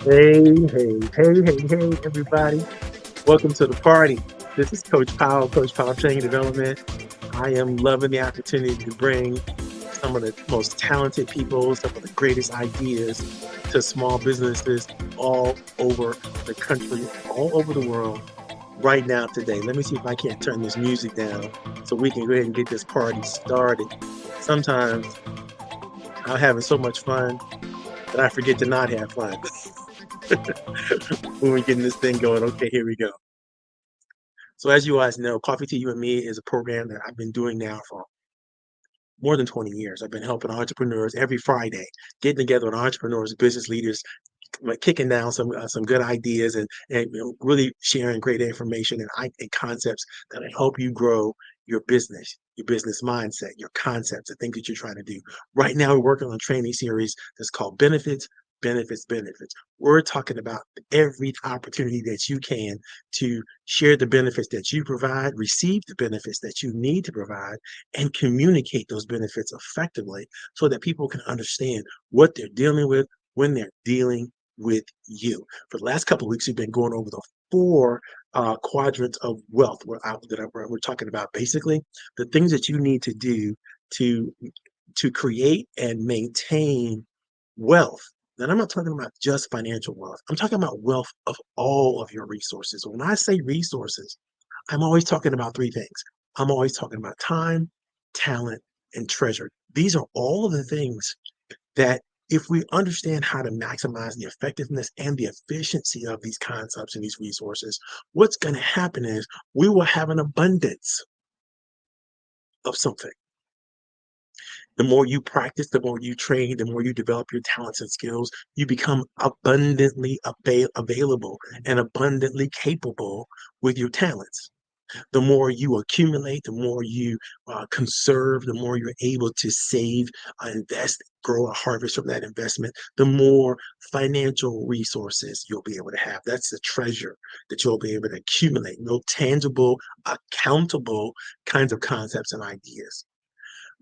Hey, everybody. Welcome to the party. This is Coach Powell Training and Development. I am loving the opportunity to bring some of the most talented people, some of the greatest ideas to small businesses all over the country, all over the world right now today. Let me see if I can't turn this music down so we can go ahead and get this party started. Sometimes I'm having so much fun that I forget to not have fun when we're getting this thing going. Okay, here we go. So as you guys know, Coffee to You and Me is a program that I've been doing now for more than 20 years. I've been helping entrepreneurs every Friday, getting together with entrepreneurs, business leaders, like kicking down some good ideas and really sharing great information and concepts that help you grow your business mindset, your concepts, the things that you're trying to do. Right now, we're working on a training series that's called Benefits. We're talking about every opportunity that you can to share the benefits that you provide, receive the benefits that you need to provide, and communicate those benefits effectively so that people can understand what they're dealing with when they're dealing with you. For the last couple of weeks, we've been going over the four quadrants of wealth we're talking about basically the things that you need to do to create and maintain wealth. And I'm not talking about just financial wealth. I'm talking about wealth of all of your resources. When I say resources, I'm always talking about three things. I'm always talking about time, talent, and treasure. These are all of the things that if we understand how to maximize the effectiveness and the efficiency of these concepts and these resources, what's going to happen is we will have an abundance of something. The more you practice, the more you train, the more you develop your talents and skills, you become abundantly available and abundantly capable with your talents. The more you accumulate, the more you conserve, the more you're able to save, invest, grow a harvest from that investment, the more financial resources you'll be able to have. That's the treasure that you'll be able to accumulate, no tangible, accountable kinds of concepts and ideas.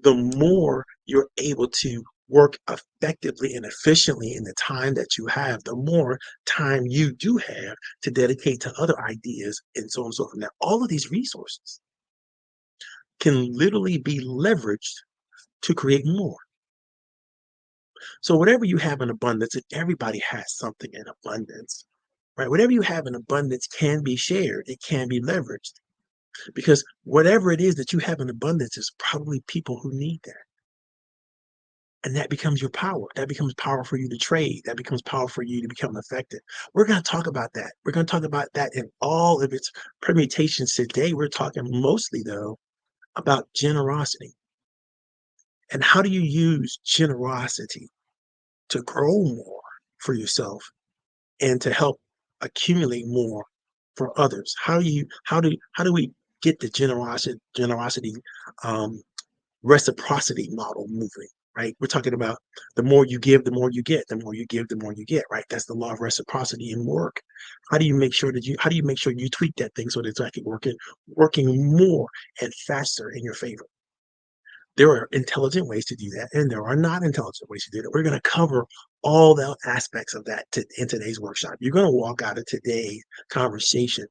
The more you're able to work effectively and efficiently in the time that you have, the more time you do have to dedicate to other ideas and so on and so forth. Now, all of these resources can literally be leveraged to create more. So whatever you have in abundance, and everybody has something in abundance, right? Whatever you have in abundance can be shared. It can be leveraged because whatever it is that you have in abundance is probably people who need that. And that becomes your power. That becomes power for you to trade. That becomes power for you to become effective. We're going to talk about that. We're going to talk about that in all of its permutations today. We're talking mostly, though, about generosity. And how do you use generosity to grow more for yourself and to help accumulate more for others? How do we get the generosity reciprocity model moving, right? We're talking about the more you give, the more you get, the more you give, the more you get, right? That's the law of reciprocity in work. How do you make sure you tweak that thing so that it's actually working more and faster in your favor? There are intelligent ways to do that, and there are not intelligent ways to do that. We're going to cover all the aspects of that in today's workshop. You're going to walk out of today's conversation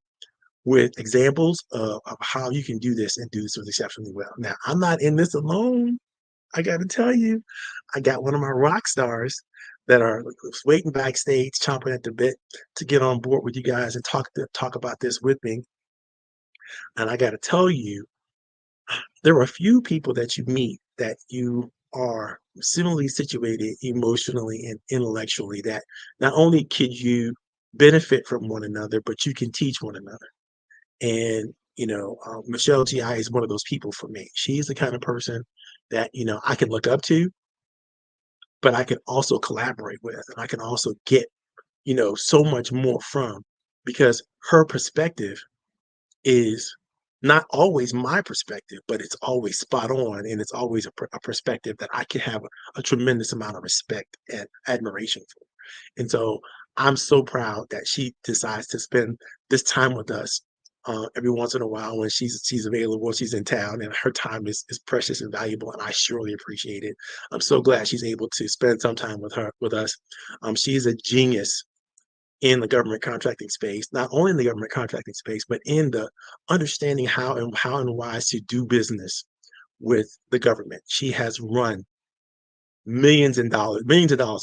with examples of how you can do this and do this exceptionally well. Now, I'm not in this alone. I got to tell you, I got one of my rock stars that are waiting backstage, chomping at the bit to get on board with you guys and talk about this with me. And I got to tell you, there are a few people that you meet that you are similarly situated emotionally and intellectually, that not only could you benefit from one another, but you can teach one another. And, Michelle GI is one of those people for me. She's the kind of person that, I can look up to, but I can also collaborate with, and I can also get, so much more from, because her perspective is not always my perspective, but it's always spot on, and it's always a perspective that I can have a tremendous amount of respect and admiration for. And so I'm so proud that she decides to spend this time with us every once in a while when she's available, she's in town, and her time is precious and valuable, and I surely appreciate it. I'm so glad she's able to spend some time with us. She's a genius in the government contracting space, not only in the government contracting space, but in the understanding how and why to do business with the government. She has run millions of dollars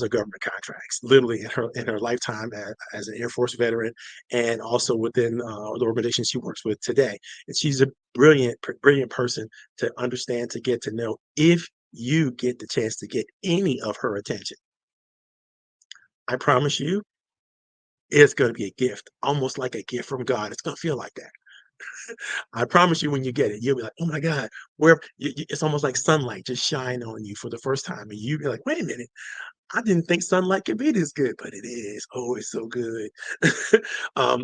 of government contracts, literally in her lifetime as an Air Force veteran, and also within the organization she works with today. And she's a brilliant person to understand, to get to know. If you get the chance to get any of her attention, I promise you, it's going to be a gift, almost like a gift from God. It's going to feel like that. I promise you, when you get it, you'll be like, "Oh my God, where?" It's almost like sunlight just shine on you for the first time, and you be like, "Wait a minute, I didn't think sunlight could be this good, but it is. Oh, it's so good."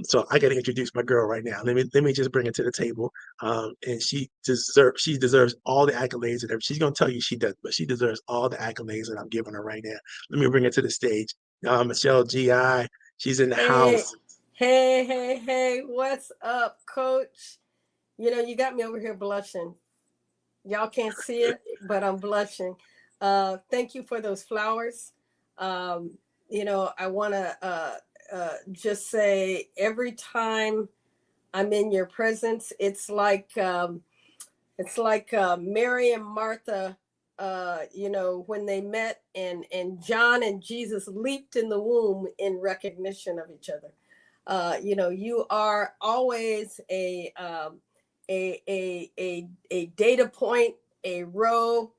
So I got to introduce my girl right now. Let me just bring it to the table. And she deserves all the accolades, and she's gonna tell you she does, but she deserves all the accolades that I'm giving her right now. Let me bring it to the stage. Michelle GI, she's in the Hey, house. hey, what's up, coach? You got me over here blushing. Y'all can't see it, but I'm blushing. Thank you for those flowers. I want to just say every time I'm in your presence, it's like Mary and Martha, when they met, and John and Jesus leaped in the womb in recognition of each other. You are always a data point, a row,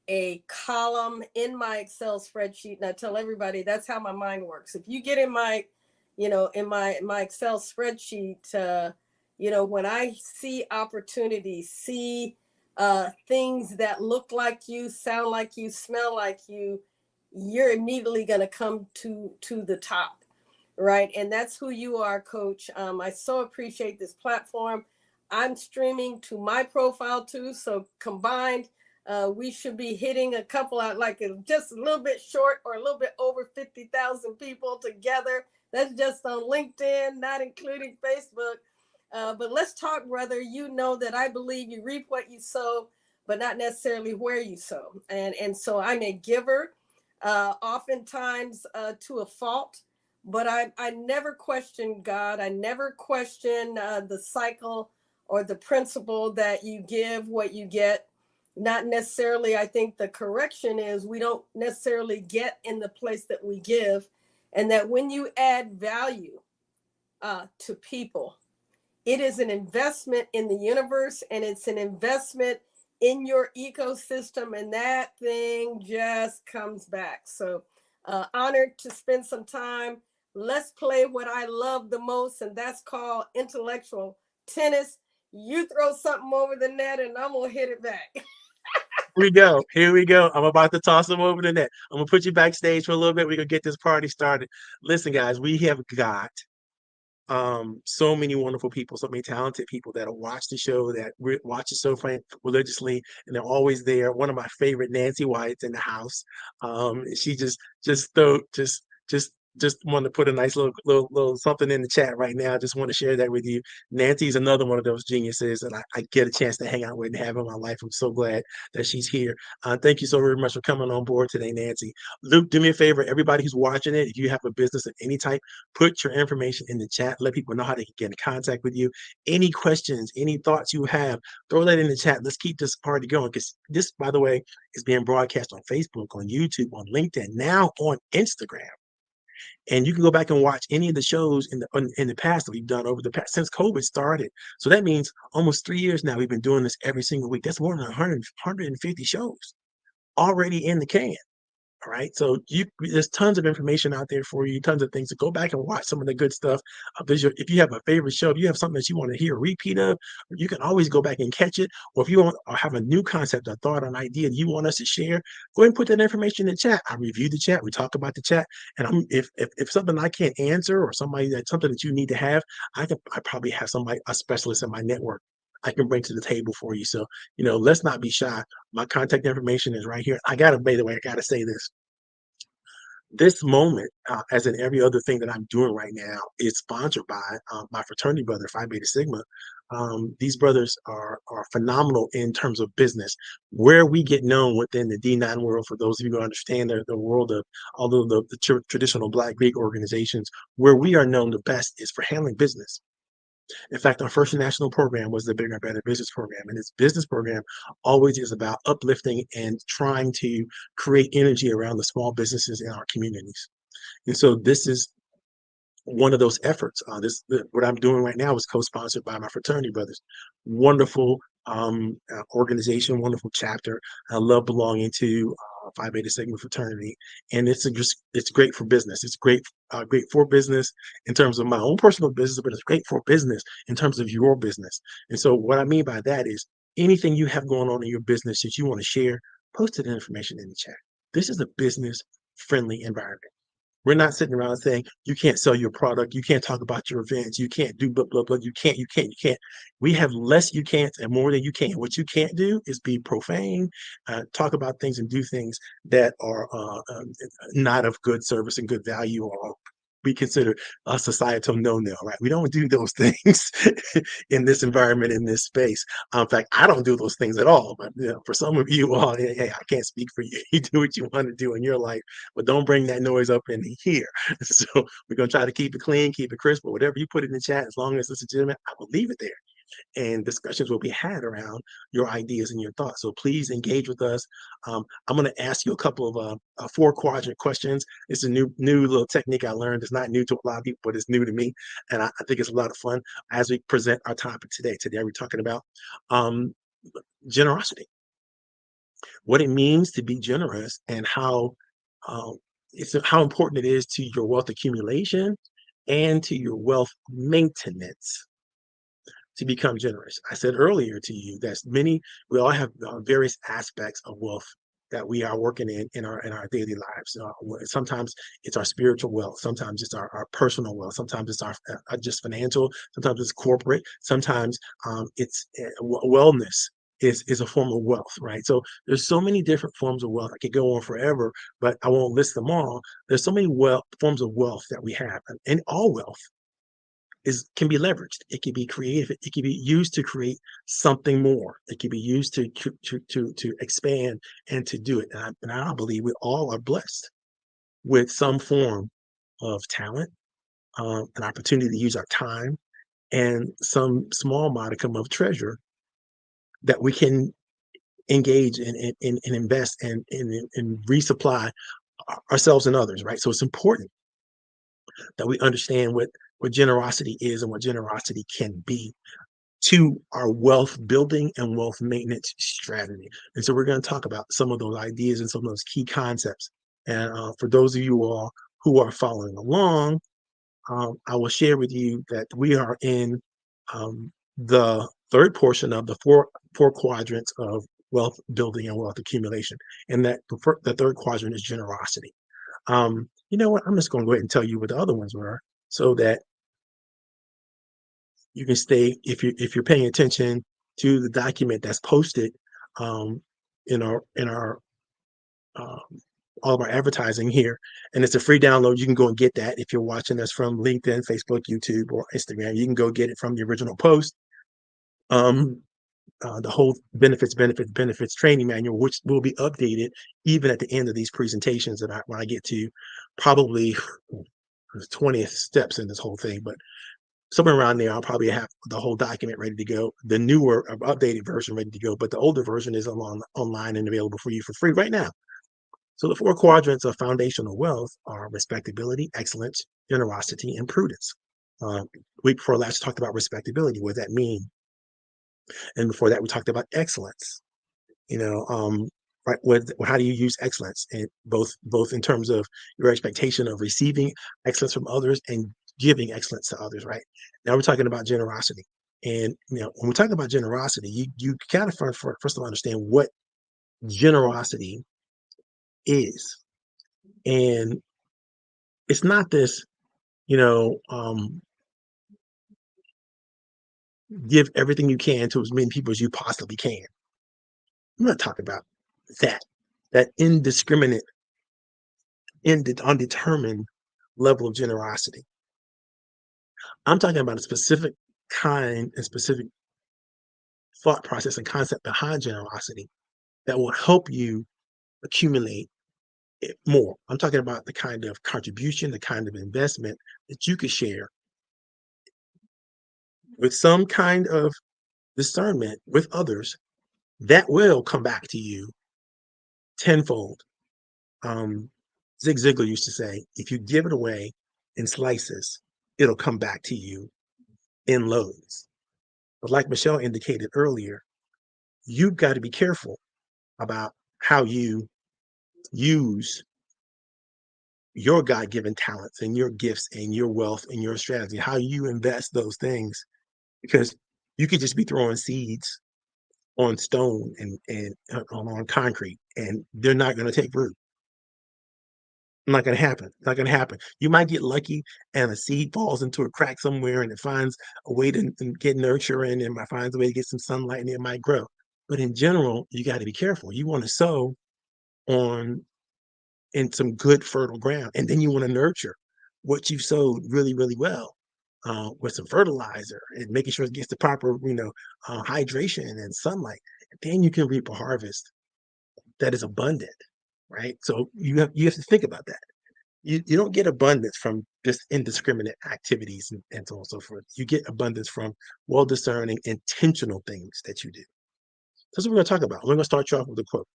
a column in my Excel spreadsheet. And I tell everybody that's how my mind works. If you get in my Excel spreadsheet, when I see opportunities, see things that look like you, sound like you, smell like you're immediately going to come to the top, right? And that's who you are, Coach. I so appreciate this platform. I'm streaming to my profile too, so combined, we should be hitting a couple out, like just a little bit short or a little bit over 50,000 people together. That's just on LinkedIn, not including Facebook. But let's talk, brother. You know that I believe you reap what you sow, but not necessarily where you sow. And so I'm a giver, oftentimes to a fault, but I never question God. I never question the cycle or the principle that you give what you get. Not necessarily, I think the correction is we don't necessarily get in the place that we give, and that when you add value to people, it is an investment in the universe, and it's an investment in your ecosystem, and that thing just comes back. So honored to spend some time. Let's play what I love the most, and that's called intellectual tennis. You throw something over the net and I'm gonna hit it back. Here we go. Here we go. I'm about to toss them over the net. I'm gonna put you backstage for a little bit. We're gonna get this party started. Listen, guys, we have got so many wonderful people, so many talented people that'll watch the show, that watch the show religiously, and they're always there. One of my favorite, Nancy White's in the house. She just throw just want to put a nice little something in the chat right now. Just want to share that with you. Nancy's another one of those geniuses that I get a chance to hang out with and have in my life. I'm so glad that she's here. Thank you so very much for coming on board today, Nancy. Luke, do me a favor. Everybody who's watching it, if you have a business of any type, put your information in the chat. Let people know how they can get in contact with you. Any questions, any thoughts you have, throw that in the chat. Let's keep this party going, because this, by the way, is being broadcast on Facebook, on YouTube, on LinkedIn, now on Instagram. And you can go back and watch any of the shows in the past that we've done over the past since COVID started. So that means almost 3 years now we've been doing this every single week. That's more than 150 shows already in the can. All right. So there's tons of information out there for you, tons of things to go back and watch some of the good stuff. If you have a favorite show, if you have something that you want to hear a repeat of, you can always go back and catch it. Or if you want or have a new concept, a thought, an idea that you want us to share, go ahead and put that information in the chat. I review the chat, we talk about the chat. And if something I can't answer or something that you need to have, I probably have somebody, a specialist in my network I can bring to the table for you. So, let's not be shy. My contact information is right here. By the way, I gotta say this moment, as in every other thing that I'm doing right now, is sponsored by my fraternity brother, Phi Beta Sigma. These brothers are phenomenal in terms of business. Where we get known within the D9 world, for those of you who understand the world of all of the traditional Black Greek organizations, where we are known the best is for handling business. In fact, our first national program was the Bigger, Better Business Program. And this business program always is about uplifting and trying to create energy around the small businesses in our communities. And so this is one of those efforts. What I'm doing right now is co-sponsored by my fraternity brothers. Wonderful organization, wonderful chapter. I love belonging to Phi Beta Sigma fraternity, and it's great for business. It's great for business in terms of my own personal business, but it's great for business in terms of your business. And so what I mean by that is anything you have going on in your business that you want to share, post the information in the chat. This is a business friendly environment. We're not sitting around saying you can't sell your product, you can't talk about your events, you can't do blah blah blah. You can't. We have less you can't and more than you can. What you can't do is be profane, talk about things and do things that are not of good service and good value, or we consider a societal no-no, right? We don't do those things in this environment, in this space. In fact, I don't do those things at all. But for some of you all, hey, I can't speak for you. You do what you want to do in your life, but don't bring that noise up in here. So we're gonna try to keep it clean, keep it crisp. But whatever you put in the chat, as long as it's legitimate, I will leave it there, and discussions will be had around your ideas and your thoughts. So please engage with us. I'm going to ask you a couple of 4 quadrant questions. It's a new little technique I learned. It's not new to a lot of people, but it's new to me, and I think it's a lot of fun as we present our topic today. Today we're talking about um, generosity, what it means to be generous, and uh, how important it is to your wealth accumulation and to your wealth maintenance to become generous. I said earlier to you that we all have various aspects of wealth that we are working in our daily lives. Sometimes it's our spiritual wealth, sometimes it's our personal wealth, sometimes it's our just financial, sometimes it's corporate, sometimes it's wellness is a form of wealth, right? So there's so many different forms of wealth. I could go on forever, but I won't list them all. There's so many forms of wealth that we have, and all wealth can be leveraged. It can be creative. It can be used to create something more. It can be used to expand and to do it. And I believe we all are blessed with some form of talent, an opportunity to use our time, and some small modicum of treasure that we can engage and invest and resupply ourselves and others. Right. So it's important that we understand what generosity is and what generosity can be to our wealth building and wealth maintenance strategy. And so we're going to talk about some of those ideas and some of those key concepts. And for those of you all who are following along, I will share with you that we are in the third portion of the four quadrants of wealth building and wealth accumulation, and that the third quadrant is generosity. You know what? I'm just going to go ahead and tell you what the other ones were, so that you can stay, if you're paying attention to the document that's posted um, in our um, all of our advertising here, and it's a free download. You can go and get that if you're watching us from LinkedIn, Facebook, YouTube, or Instagram. You can go get it from the original post. Um, the whole benefits training manual, which will be updated even at the end of these presentations, and when I get to probably the 20th steps in this whole thing, but somewhere around there, I'll probably have the whole document ready to go, the newer, updated version ready to go, but the older version is online and available for you for free right now. So the 4 quadrants of foundational wealth are respectability, excellence, generosity, and prudence. Week before last, we talked about respectability. What does that mean? And before that, we talked about excellence. You know, right? With how do you use excellence, and both in terms of your expectation of receiving excellence from others and giving excellence to others, right? Now we're talking about generosity, and when we're talking about generosity, you kind of first of all understand what generosity is, and it's not this, you know, give everything you can to as many people as you possibly can. I'm not talking about that indiscriminate, undetermined level of generosity. I'm talking about a specific kind and specific thought process and concept behind generosity that will help you accumulate it more. I'm talking about the kind of contribution, the kind of investment that you could share with some kind of discernment with others that will come back to you tenfold. Um, Zig Ziglar used to say, if you give it away in slices, it'll come back to you in loads. But like Michelle indicated earlier, you've got to be careful about how you use your God-given talents and your gifts and your wealth and your strategy, how you invest those things, because you could just be throwing seeds on stone and on concrete, and they're not going to take root. Not going to happen. Not going to happen. You might get lucky and a seed falls into a crack somewhere and it finds a way to get nurture in, and it finds a way to get some sunlight and it might grow. But in general, you got to be careful. You want to sow on in some good fertile ground, and then you want to nurture what you've sowed really, really well, with some fertilizer and making sure it gets the proper, hydration and sunlight. And then you can reap a harvest that is abundant, right? So you have to think about that. You don't get abundance from just indiscriminate activities and so on and so forth. You get abundance from well discerning, intentional things that you do. That's what we're going to talk about. We're going to start you off with a quote.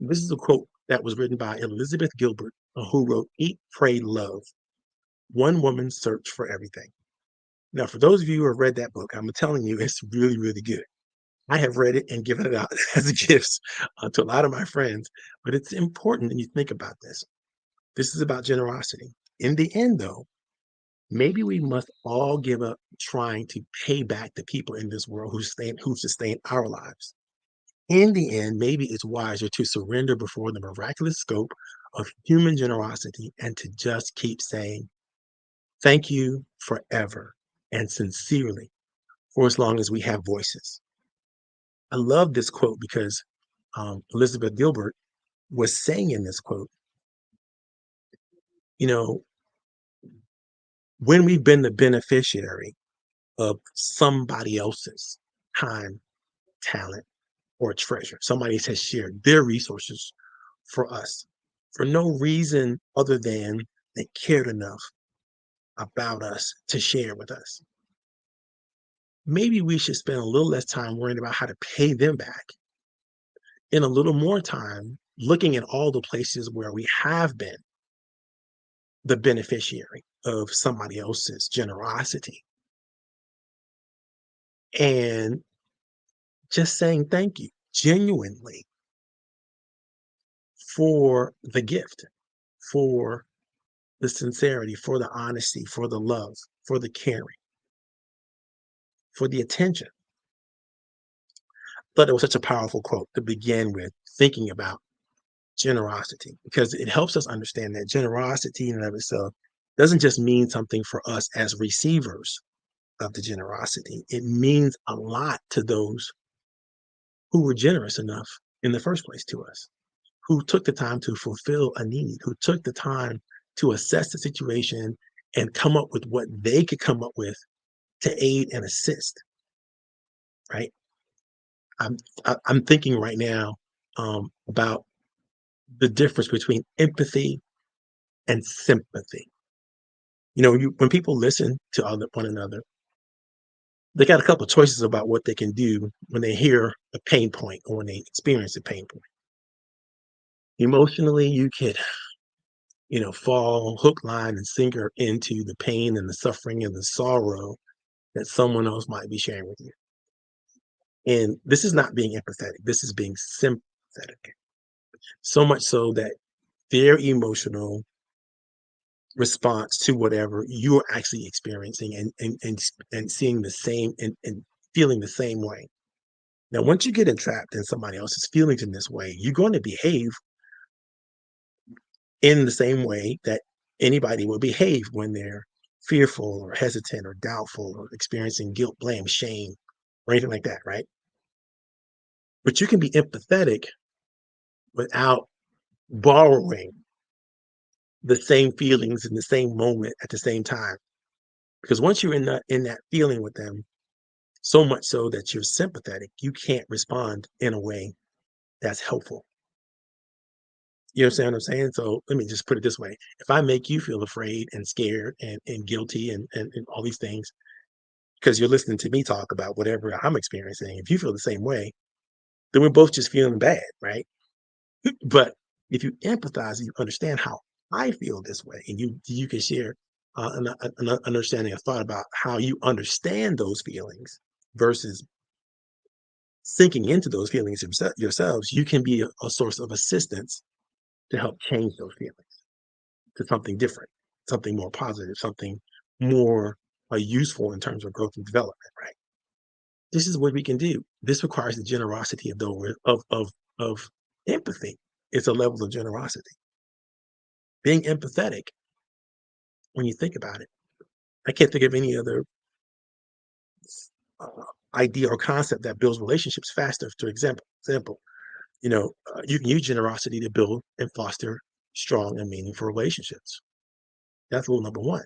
This is a quote that was written by Elizabeth Gilbert, who wrote Eat, Pray, Love, One Woman's Search for Everything. Now, for those of you who have read that book, I'm telling you, it's really, really good. I have read it and given it out as gifts to a lot of my friends, but it's important that you think about this. This is about generosity. In the end, though, maybe we must all give up trying to pay back the people in this world who sustain our lives. In the end, maybe it's wiser to surrender before the miraculous scope of human generosity and to just keep saying, thank you forever and sincerely for as long as we have voices. I love this quote because Elizabeth Gilbert was saying in this quote, you know, when we've been the beneficiary of somebody else's time, talent, or treasure, somebody has shared their resources for us for no reason other than they cared enough about us to share with us. Maybe we should spend a little less time worrying about how to pay them back and a little more time looking at all the places where we have been the beneficiary of somebody else's generosity and just saying thank you genuinely for the gift, for the sincerity, for the honesty, for the love, for the caring, for the attention. Thought it was such a powerful quote to begin with, thinking about generosity, because it helps us understand that generosity in and of itself doesn't just mean something for us as receivers of the generosity. It means a lot to those who were generous enough in the first place to us, who took the time to fulfill a need, who took the time to assess the situation and come up with what they could come up with to aid and assist, right? I'm I'm thinking right now about the difference between empathy and sympathy. When people listen to one another, they got a couple of choices about what they can do when they hear a pain point or when they experience a pain point. Emotionally, you could, fall hook, line, and sinker into the pain and the suffering and the sorrow that someone else might be sharing with you. And this is not being empathetic. This is being sympathetic. So much so that their emotional response to whatever you're actually experiencing and seeing the same and feeling the same way. Now, once you get entrapped in somebody else's feelings in this way, you're going to behave in the same way that anybody will behave when they're fearful or hesitant or doubtful or experiencing guilt, blame, shame, or anything like that, right? But you can be empathetic without borrowing the same feelings in the same moment at the same time. Because once you're in that feeling with them, so much so that you're sympathetic, you can't respond in a way that's helpful. You understand what I'm saying? So let me just put it this way. If I make you feel afraid and scared and guilty and all these things, because you're listening to me talk about whatever I'm experiencing, if you feel the same way, then we're both just feeling bad, right? But if you empathize and you understand how I feel this way, and you can share an understanding, a thought about how you understand those feelings versus sinking into those feelings yourselves, you can be a source of assistance to help change those feelings to something different, something more positive, something more useful in terms of growth and development, right? This is what we can do. This requires the generosity of empathy. It's a level of generosity. Being empathetic, when you think about it, I can't think of any other uh, idea or concept that builds relationships faster. To example, you can use generosity to build and foster strong and meaningful relationships. That's rule number one.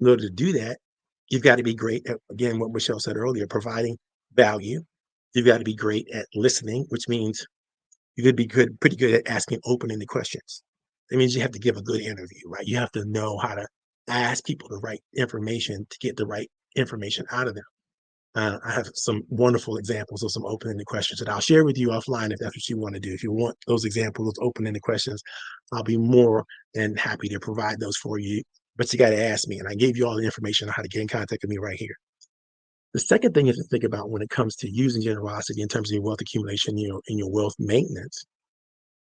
In order to do that, you've got to be great at, again, what Michelle said earlier, providing value. You've got to be great at listening, which means you could be pretty good at asking open-ended questions. That means you have to give a good interview, right? You have to know how to ask people the right information to get the right information out of them. I have some wonderful examples of some open-ended questions that I'll share with you offline if that's what you want to do. If you want those examples, those open-ended questions, I'll be more than happy to provide those for you. But you got to ask me, and I gave you all the information on how to get in contact with me right here. The second thing is to think about when it comes to using generosity in terms of your wealth accumulation, and your wealth maintenance,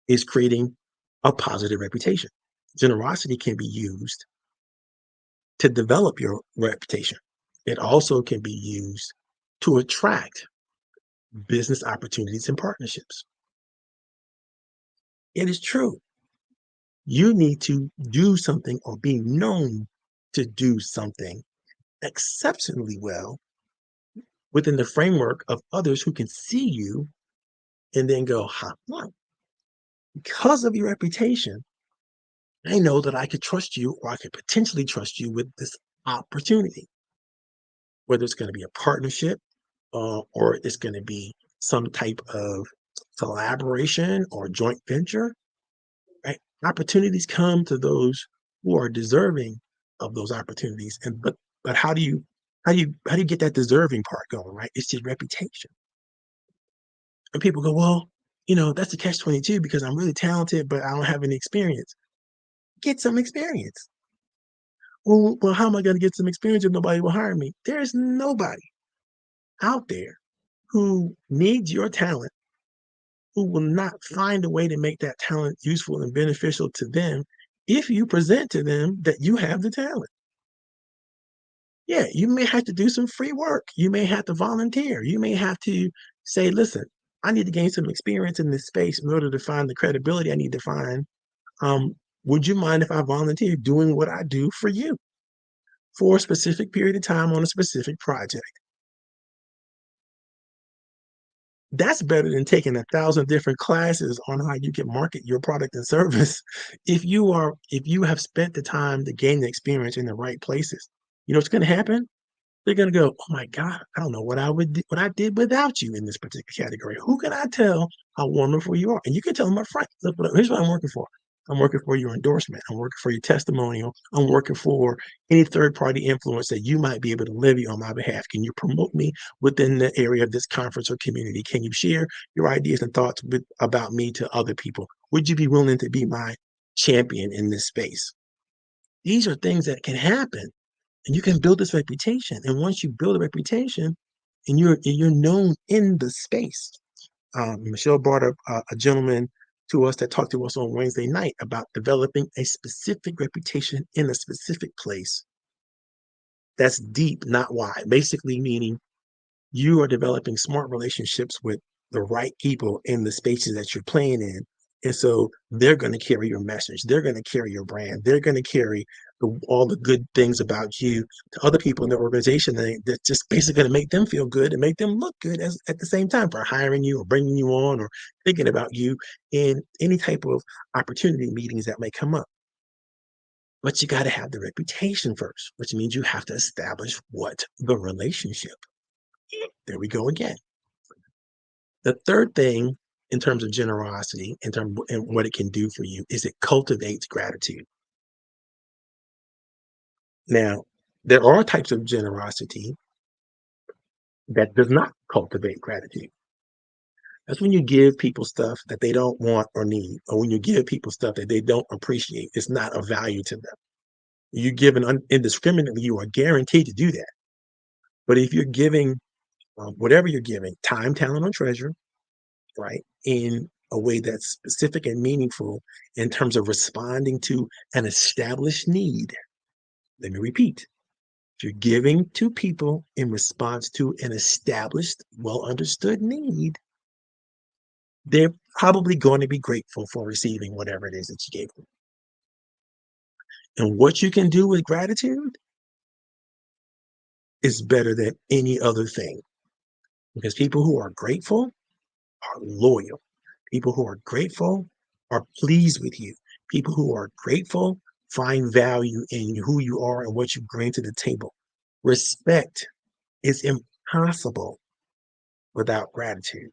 is creating a positive reputation. Generosity can be used to develop your reputation. It also can be used to attract business opportunities and partnerships. It is true. You need to do something or be known to do something exceptionally well within the framework of others who can see you and then go, huh, because of your reputation, I know that I could trust you or I could potentially trust you with this opportunity, whether it's going to be a partnership or it's going to be some type of collaboration or joint venture, right? Opportunities come to those who are deserving of those opportunities. But how do you get that deserving part going, right? It's your reputation. And people go, well, that's the catch 22 because I'm really talented, but I don't have any experience. Get some experience. Well, how am I going to get some experience if nobody will hire me? There's nobody out there who needs your talent, who will not find a way to make that talent useful and beneficial to them if you present to them that you have the talent. Yeah, you may have to do some free work. You may have to volunteer. You may have to say, listen, I need to gain some experience in this space in order to find the credibility I need to find. Um, would you mind if I volunteer doing what I do for you for a specific period of time on a specific project? That's better than taking 1,000 different classes on how you can market your product and service. If you have spent the time to gain the experience in the right places, you know what's going to happen? They're gonna go, "Oh my god, I don't know what I did without you in this particular category. Who can I tell how wonderful you are?" And you can tell them upfront, "Look, here's what I'm working for. I'm working for your endorsement. I'm working for your testimonial. I'm working for any third-party influence that you might be able to levy on my behalf. Can you promote me within the area of this conference or community? Can you share your ideas and thoughts about me to other people? Would you be willing to be my champion in this space?" These are things that can happen and you can build this reputation. And once you build a reputation and you're known in the space, Michelle brought up a gentleman to us that talk to us on Wednesday night about developing a specific reputation in a specific place. That's deep, not wide. Basically, meaning you are developing smart relationships with the right people in the spaces that you're playing in. And so they're going to carry your message. They're going to carry your brand. They're going to carry all the good things about you to other people in the organization that's just basically going to make them feel good and make them look good at the same time for hiring you or bringing you on or thinking about you in any type of opportunity meetings that may come up. But you got to have the reputation first, which means you have to establish what the relationship. There we go again. The third thing in terms of generosity, in terms and what it can do for you, is it cultivates gratitude. Now, there are types of generosity that does not cultivate gratitude. That's when you give people stuff that they don't want or need, or when you give people stuff that they don't appreciate. It's not of value to them. You give indiscriminately, you are guaranteed to do that. But if you're giving whatever you're giving, time, talent, or treasure, right, in a way that's specific and meaningful in terms of responding to an established need. Let me repeat. If you're giving to people in response to an established, well understood need, they're probably going to be grateful for receiving whatever it is that you gave them. And what you can do with gratitude is better than any other thing because people who are grateful are loyal. People who are grateful are pleased with you. People who are grateful find value in who you are and what you bring to the table. Respect is impossible without gratitude.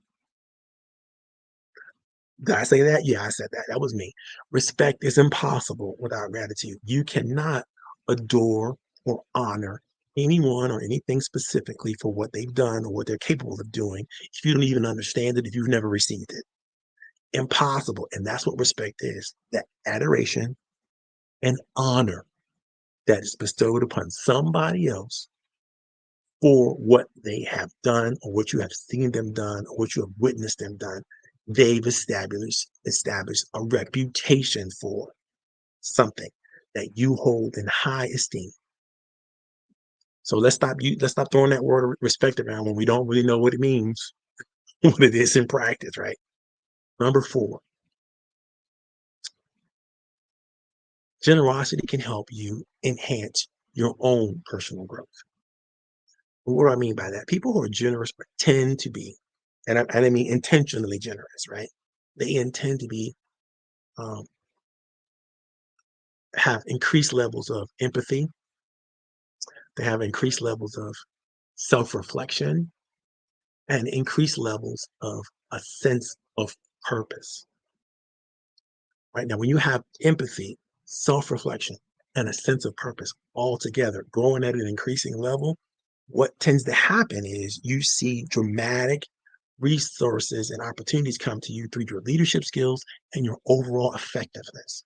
Did I say that? Yeah, I said that. That was me. Respect is impossible without gratitude. You cannot adore or honor anyone or anything specifically for what they've done or what they're capable of doing if you don't even understand it, if you've never received it. Impossible. And that's what respect is, that adoration and honor that is bestowed upon somebody else for what they have done or what you have seen them done or what you have witnessed them done. They've established a reputation for something that you hold in high esteem. So let's stop throwing that word respect around when we don't really know what it means, what it is in practice, right? Number four, generosity can help you enhance your own personal growth. What do I mean by that? People who are generous tend to be, and I mean intentionally generous, right? They intend to be um, have increased levels of empathy. They have increased levels of self-reflection and increased levels of a sense of purpose. Right now, when you have empathy, self-reflection, and a sense of purpose all together, growing at an increasing level, what tends to happen is you see dramatic resources and opportunities come to you through your leadership skills and your overall effectiveness.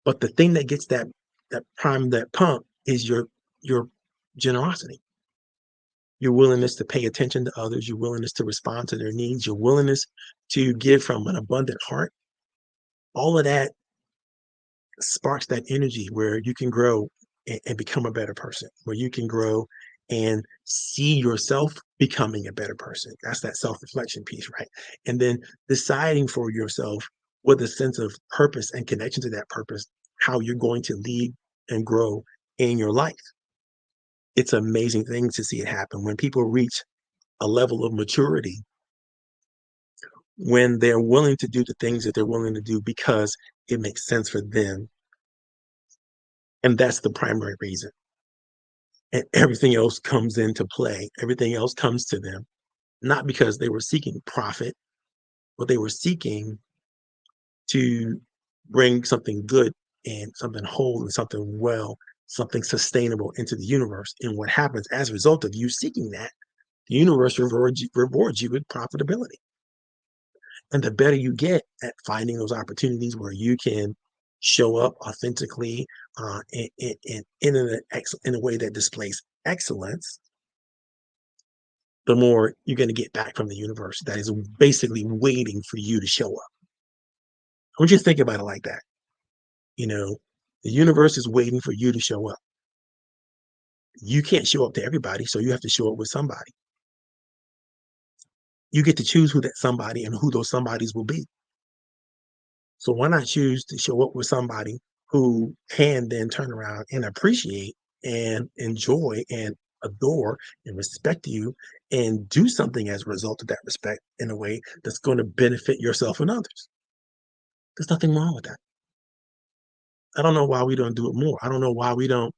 But the thing that gets that pump is your generosity, your willingness to pay attention to others, your willingness to respond to their needs, your willingness to give from an abundant heart. All of that sparks that energy where you can grow and become a better person, where you can grow and see yourself becoming a better person. That's that self-reflection piece, right? And then deciding for yourself with a sense of purpose and connection to that purpose, how you're going to lead and grow in your life. It's an amazing thing to see it happen when people reach a level of maturity, when they're willing to do the things that they're willing to do because it makes sense for them. And that's the primary reason. And everything else comes into play. Everything else comes to them, not because they were seeking profit, but they were seeking to bring something good and something whole and something well, something sustainable into the universe. And what happens as a result of you seeking that, the universe rewards you with profitability. And the better you get at finding those opportunities where you can show up authentically in a way that displays excellence, the more you're going to get back from the universe that is basically waiting for you to show up. I want you to think about it like that. You know, the universe is waiting for you to show up. You can't show up to everybody, so you have to show up with somebody. You get to choose who that somebody and who those somebodies will be. So why not choose to show up with somebody who can then turn around and appreciate and enjoy and adore and respect you and do something as a result of that respect in a way that's going to benefit yourself and others. There's nothing wrong with that. I don't know why we don't do it more. I don't know why we don't.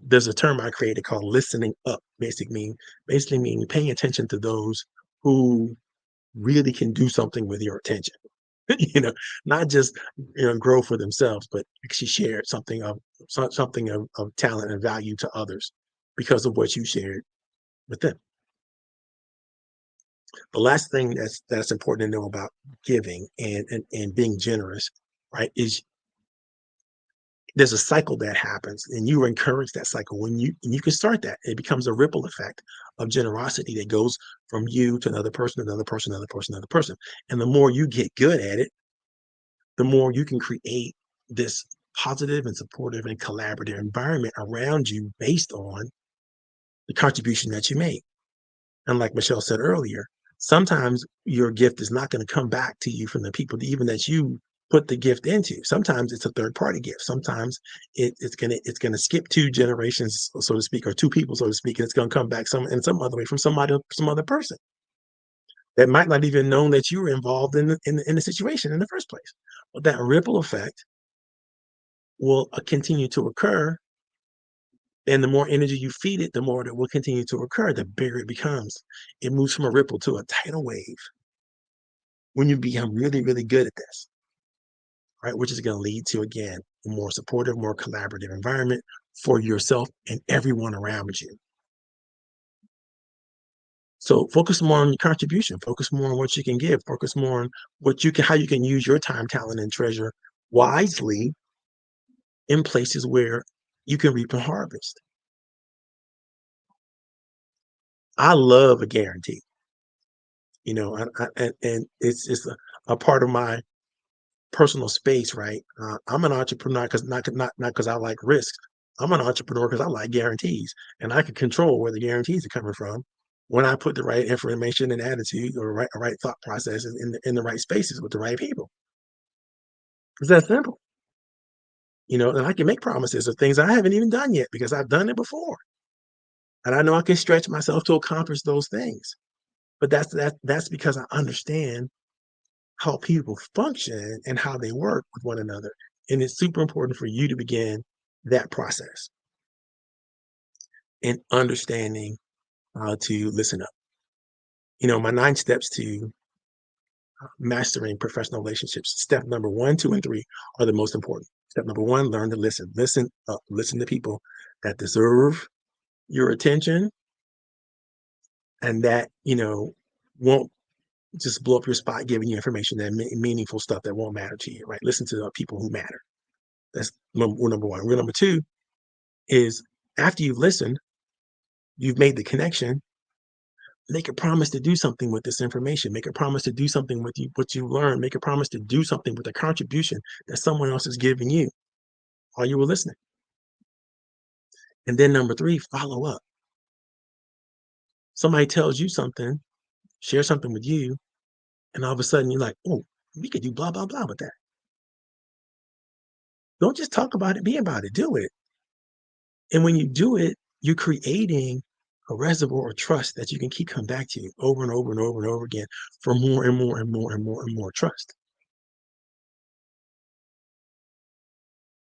There's a term I created called listening up. Basically meaning paying attention to those who really can do something with your attention. you know, not just grow for themselves, but actually share something of talent and value to others because of what you shared with them. The last thing that's important to know about giving and being generous, right, is there's a cycle that happens and you encourage that cycle when you can start that. It becomes a ripple effect of generosity that goes from you to another person, another person, another person, another person. And the more you get good at it, the more you can create this positive and supportive and collaborative environment around you based on the contribution that you make. And like Michelle said earlier, sometimes your gift is not going to come back to you from the people even that you put the gift into. Sometimes it's a third party gift. Sometimes it's gonna skip two generations, so to speak, or two people, so to speak, and it's gonna come back some other way from some other person that might not even know that you were involved in the situation in the first place. But that ripple effect will continue to occur. And the more energy you feed it, the more it will continue to occur, the bigger it becomes. It moves from a ripple to a tidal wave when you become really, really good at this, right? Which is going to lead to, again, a more supportive, more collaborative environment for yourself and everyone around you. So focus more on your contribution, focus more on what you can give, focus more on how you can use your time, talent, and treasure wisely in places where you can reap a harvest. I love a guarantee. And it's a part of my personal space, right? I'm an entrepreneur because not because I like risks. I'm an entrepreneur because I like guarantees, and I can control where the guarantees are coming from when I put the right information and attitude or right thought processes in the right spaces with the right people. It's that simple, and I can make promises of things I haven't even done yet because I've done it before, and I know I can stretch myself to accomplish those things. But that's because I understand how people function and how they work with one another. And it's super important for you to begin that process and understanding how to listen up. My 9 steps to mastering professional relationships. Step number 1, 2, and 3 are the most important. Step number 1, learn to listen. Listen up. Listen to people that deserve your attention and that, won't just blow up your spot giving you information that meaningful stuff that won't matter to you, right? Listen to the people who matter. That's number 1. Rule number 2 is after you've listened, you've made the connection, make a promise to do something with this information. Make a promise to do something with what you learned. Make a promise to do something with the contribution that someone else is giving you while you were listening. And then number 3, follow up. Somebody tells you something, share something with you, and all of a sudden you're like, oh, we could do blah, blah, blah with that. Don't just talk about it, be about it, do it. And when you do it, you're creating a reservoir of trust that you can keep coming back to over and over and over and over again for more and more and more and more and more trust.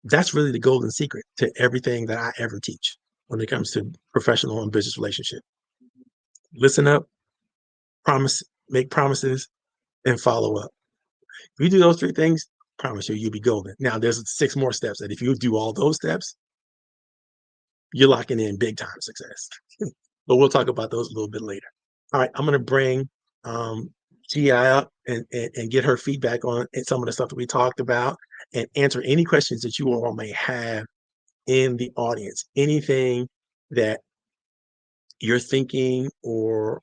That's really the golden secret to everything that I ever teach when it comes to professional and business relationship. Listen up, promise, make promises, and follow up. If you do those 3 things, I promise you'll be golden. Now, there's 6 more steps that if you do all those steps, you're locking in big time success. But we'll talk about those a little bit later. All right, I'm going to bring GI up and get her feedback on some of the stuff that we talked about and answer any questions that you all may have in the audience. Anything that you're thinking or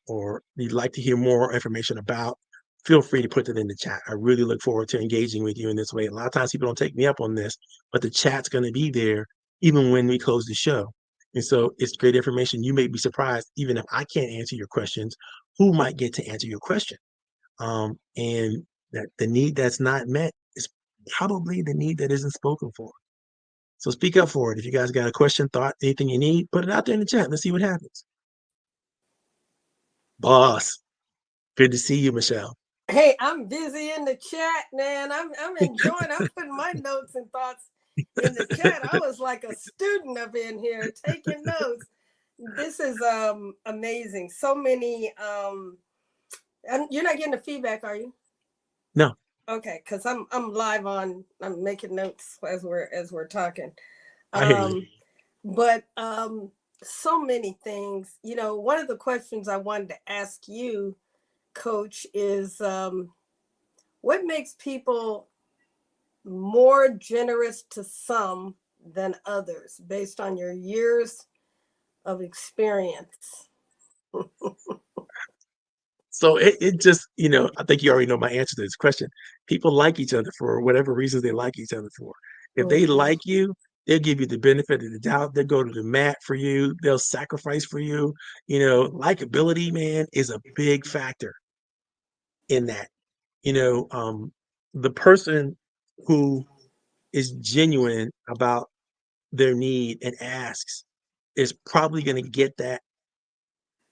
you'd like to hear more information about, feel free to put it in the chat. I really look forward to engaging with you in this way. A lot of times people don't take me up on this, but the chat's going to be there even when we close the show. And so it's great information. You may be surprised, even if I can't answer your questions, who might get to answer your question. And that the need that's not met is probably the need that isn't spoken for. So speak up for it. If you guys got a question, thought, anything you need, put it out there in the chat. Let's see what happens. Boss, good to see you, Michelle. Hey, I'm busy in the chat, man. I'm enjoying. I'm putting my notes and thoughts in the chat. I was like a student up in here taking notes. This is amazing. So many you're not getting the feedback, are you? No. Okay, because I'm live on, I'm making notes as we're talking. I hear you. But so many things. You know, one of the questions I wanted to ask you, Coach, is what makes people more generous to some than others based on your years of experience? So it just, I think you already know my answer to this question. People like each other for whatever reasons they like each other for. If they like you, they'll give you the benefit of the doubt. They'll go to the mat for you. They'll sacrifice for you. Likability, man, is a big factor in that. The person who is genuine about their need and asks is probably going to get that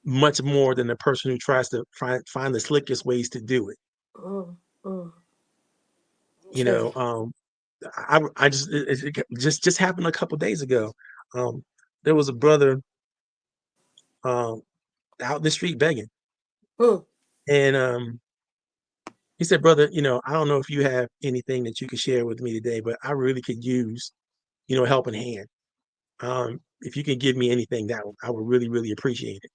much more than the person who tries to find the slickest ways to do it. Mm, mm. You Okay. know, I just happened a couple days ago. There was a brother um, out in the street begging, Mm. and he said, "Brother, I don't know if you have anything that you could share with me today, but I really could use, a helping hand. If you can give me anything, I would really, really appreciate it."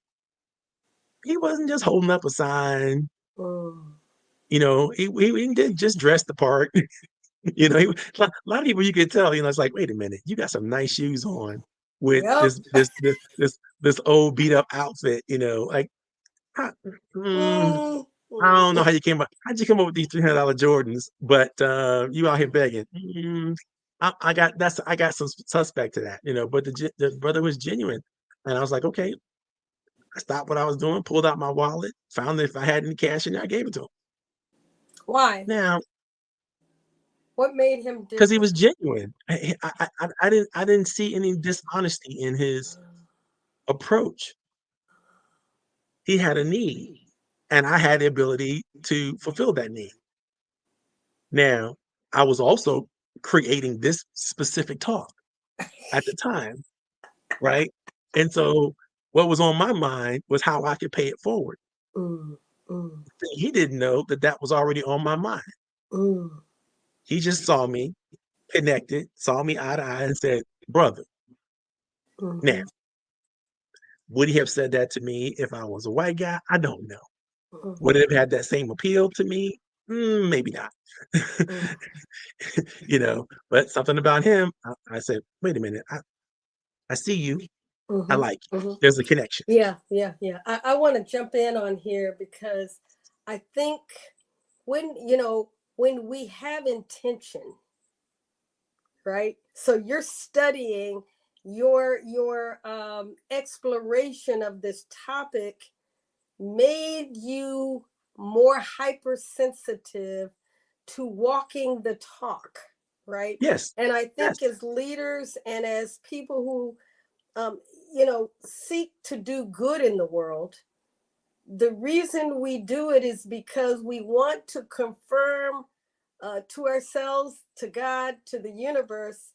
He wasn't just holding up a sign. Mm. He didn't just dress the part. A lot of people you could tell, it's like, wait a minute, you got some nice shoes on with Yep. this old beat up outfit, like, I, mm, Mm. I don't know Mm. how you came up. How'd you come up with these $300 Jordans? But you out here begging. I got some suspect to that, But the brother was genuine, and I was like, okay. I stopped what I was doing, pulled out my wallet, found if I had any cash in there, I gave it to him. Why? Now, What made him because he different? was genuine. I didn't see any dishonesty in his approach. He had a need, and I had the ability to fulfill that need. Now, I was also creating this specific talk at the time, right? And so what was on my mind was how I could pay it forward. Mm. Mm. He didn't know that that was already on my mind. Mm. He just saw me, connected, saw me eye to eye, and said, "Brother." Now, Mm-hmm. would he have said that to me if I was a white guy? I don't know. Mm. Would it have had that same appeal to me? Maybe not. Mm. But something about him, I said, wait a minute, I see you. I Mm-hmm. like you. Mm-hmm. There's a connection. Yeah, yeah, yeah. I want to jump in on here because I think when we have intention, right? So you're studying your exploration of this topic made you more hypersensitive to walking the talk, right? Yes. And I Yes. think as leaders and as people who seek to do good in the world, the reason we do it is because we want to confirm to ourselves, to God, to the universe,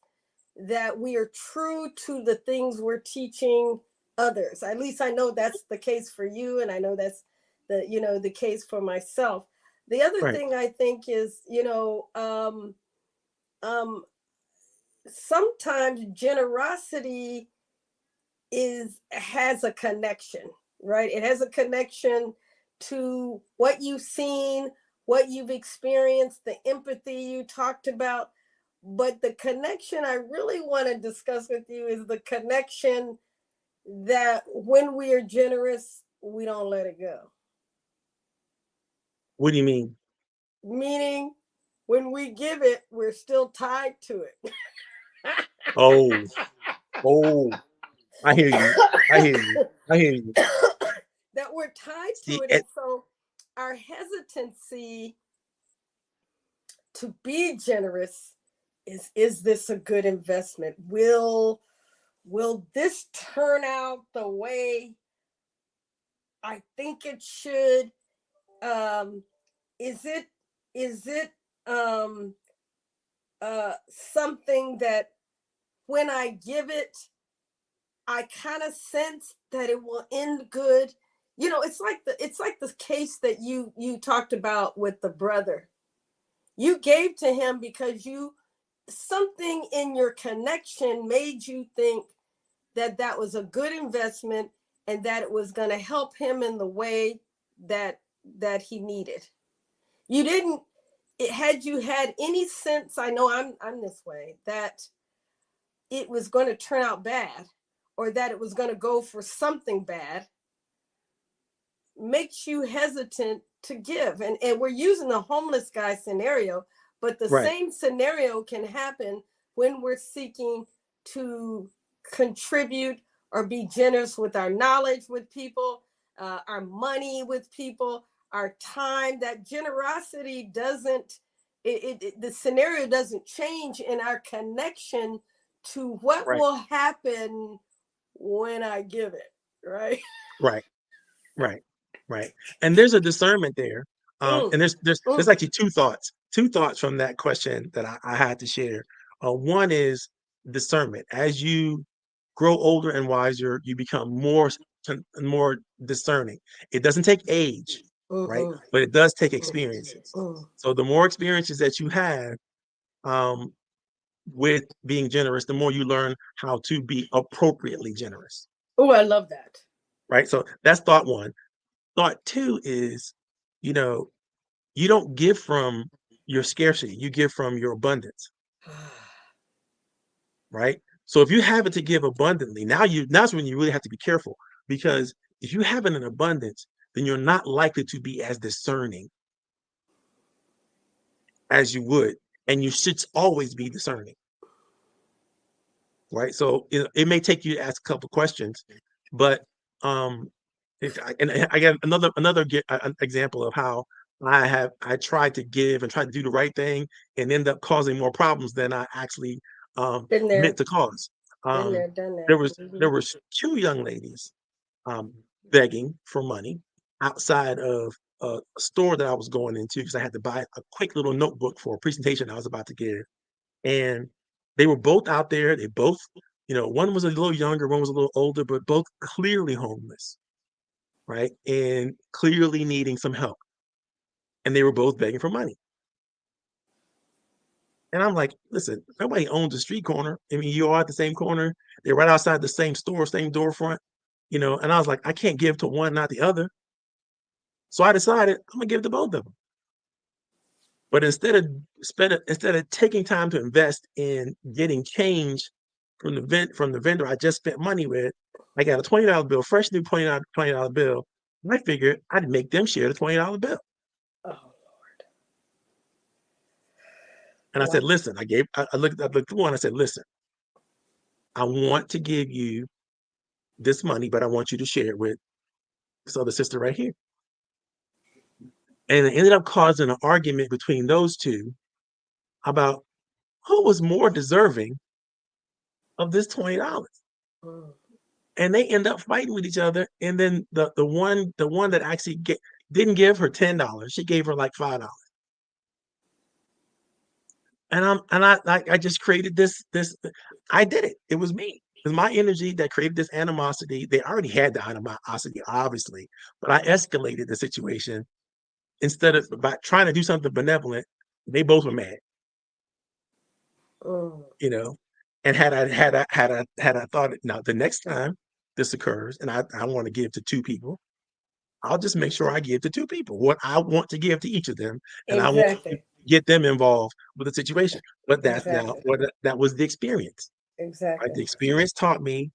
that we are true to the things we're teaching others. At least I know that's the case for you, and I know that's the case for myself. The other Right. thing I think is, um, sometimes generosity has a connection, right? It has a connection to what you've seen, what you've experienced, the empathy you talked about. But the connection I really want to discuss with you is the connection that when we are generous, we don't let it go. What do you mean? Meaning, when we give it, we're still tied to it. Oh, oh, I hear you. I hear you. I hear you. That we're tied to See, it. And so our hesitancy to be generous is this a good investment? Will this turn out the way I think it should? Um, is it um something that when I give it, I kind of sense that it will end good? You know, it's like the case that you talked about with the brother. You gave to him because you something in your connection made you think that that was a good investment and that it was going to help him in the way that that he needed. You didn't it had you had any sense, I know I'm this way, that it was going to turn out bad or that it was going to go for something bad, makes you hesitant to give. And we're using the homeless guy scenario, but the right, same scenario can happen when we're seeking to contribute or be generous with our knowledge with people, our money with people, our time. That generosity doesn't, the scenario doesn't change in our connection to what right, will happen when I give it, right? right. Right, right. And there's a discernment there. Mm, And there's mm, actually two thoughts from that question that I had to share. One is discernment. As you grow older and wiser, you become more discerning. It doesn't take age, right? mhm, But it does take mm, experiences. mm. So the more experiences that you have um, with being generous, the more you learn how to be appropriately generous, Oh, I love that. right? So that's thought one. Thought two is, you know, you don't give from your scarcity, you give from your abundance, right? So if you have it to give abundantly, now's when you really have to be careful because if you have it in abundance, then you're not likely to be as discerning as you would, and you should always be discerning, right? So it may take you to ask a couple questions, but um, and I got another example of how I tried to give and tried to do the right thing and end up causing more problems than I actually Been meant there, to cause. been Um, there, done there that. was Hmm. there was two young ladies um, begging for money outside of a store that I was going into because I had to buy a quick little notebook for a presentation I was about to give, and they were both out there. They both, one was a little younger, one was a little older, but both clearly homeless, right? And clearly needing some help. And they were both begging for money. And I'm like, listen, nobody owns a street corner. I mean, you are at the same corner. They're right outside the same store, same door front, and I was like, I can't give to one, not the other. So I decided I'm gonna give to both of them. But instead of taking time to invest in getting change from the vendor I just spent money with, I got a $20 bill, fresh new $20 bill. And I figured I'd make them share the $20 bill. Oh, And I wow. said, listen, I looked through one, I said, listen, I want to give you this money, but I want you to share it with this other sister right here. And it ended up causing an argument between those two about who was more deserving of this $20. Mm. And they end up fighting with each other. And then the one that actually didn't give her $10, she gave her like $5. And I just created this. I did it. It was me. It was my energy that created this animosity. They already had the animosity, obviously, but I escalated the situation instead of by trying to do something benevolent. They both were mad, Mm. you know. And had I thought now the next time this occurs, and I want to give to two people, I'll just make sure I give to two people what I want to give to each of them, and I want to Exactly. get them involved with the situation. But that's now Exactly. what that was the experience. Right? Exactly. The experience taught me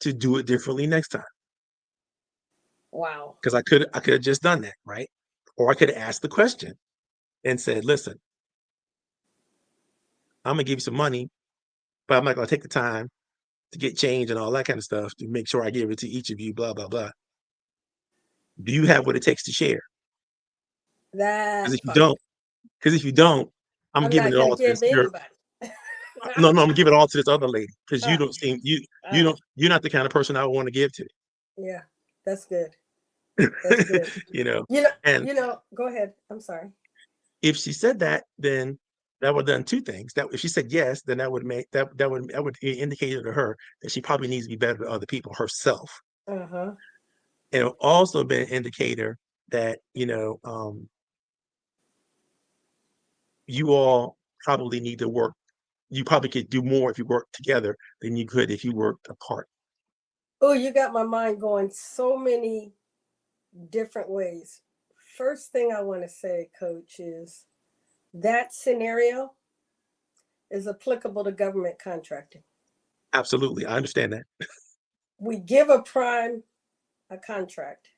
to do it differently next time. Wow. Because I could have just done that, right? Or I could have asked the question and said, listen, I'm gonna give you some money, but I'm not gonna take the time to get change and all that kind of stuff to make sure I give it to each of you, blah, blah, blah. Do you have what it takes to share? Because That if you part. don't, because if you don't, I'm I'm giving not it gonna all to give this. You're anybody. no, no, I'm gonna give it all to this other lady because you uh, don't seem uh, you're not the kind of person I would want to give to. yeah, that's good. That's good. You know, You know, and go ahead. I'm sorry. if she said that, then that would have done two things. That if she said yes, then that would make that would indicate to her that she probably needs to be better to other people herself. Uh-huh. And it would also been an indicator that you all probably need to work. You probably could do more if you work together than you could if you worked apart. Oh, you got my mind going so many different ways. First thing I want to say, Coach, is that scenario is applicable to government contracting. Absolutely, I understand that. We give a prime a contract.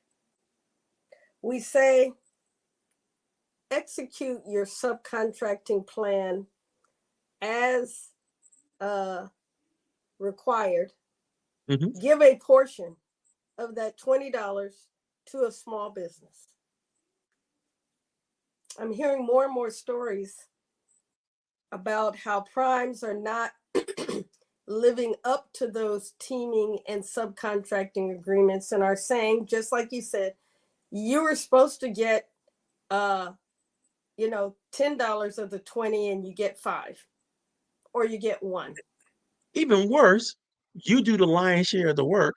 We say, execute your subcontracting plan as required. Mhm. Give a portion of that $20 to a small business. I'm hearing more and more stories about how primes are not living up to those teaming and subcontracting agreements and are saying, just like you said, you were supposed to get $10 of the 20 and you get 5 or you get 1. Even worse, you do the lion's share of the work,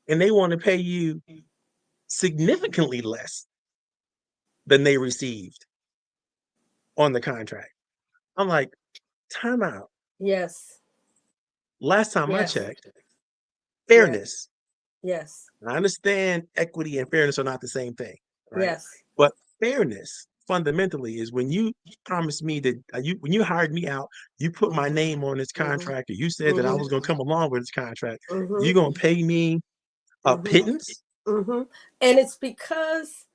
and they want to pay you significantly less than they received on the contract. I'm like, time out. Yes. Last time I Yes. checked, Yes. fairness. Yes. I understand equity and fairness are not the same thing, right? Yes. But fairness fundamentally is when you promised me that when you hired me out, you put my Mm-hmm. name on this Mm-hmm. contract, or you said that I was going to Mm-hmm. come along with this contract. Mm-hmm. You're going to pay me a Mm-hmm. pittance. Mm-hmm. And it's because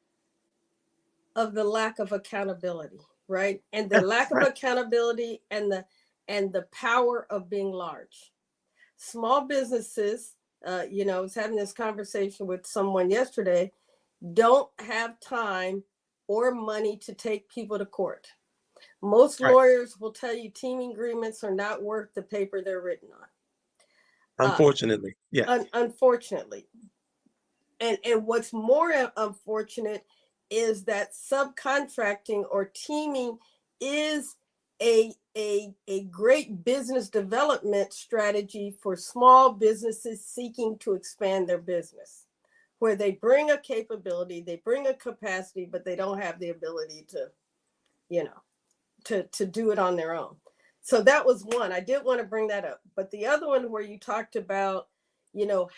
of the lack of accountability, right? And the lack of Right. accountability and the power of being large. Small businesses, I was having this conversation with someone yesterday, don't have time or money to take people to court. Most Right. lawyers will tell you teaming agreements are not worth the paper they're written on. Unfortunately, yes. Unfortunately, and what's more unfortunate is that subcontracting or teaming is a great business development strategy for small businesses seeking to expand their business, where they bring a capability, they bring a capacity, but they don't have the ability to you know to do it on their own. So that was one. I did want to bring that up. But the other one where you talked about,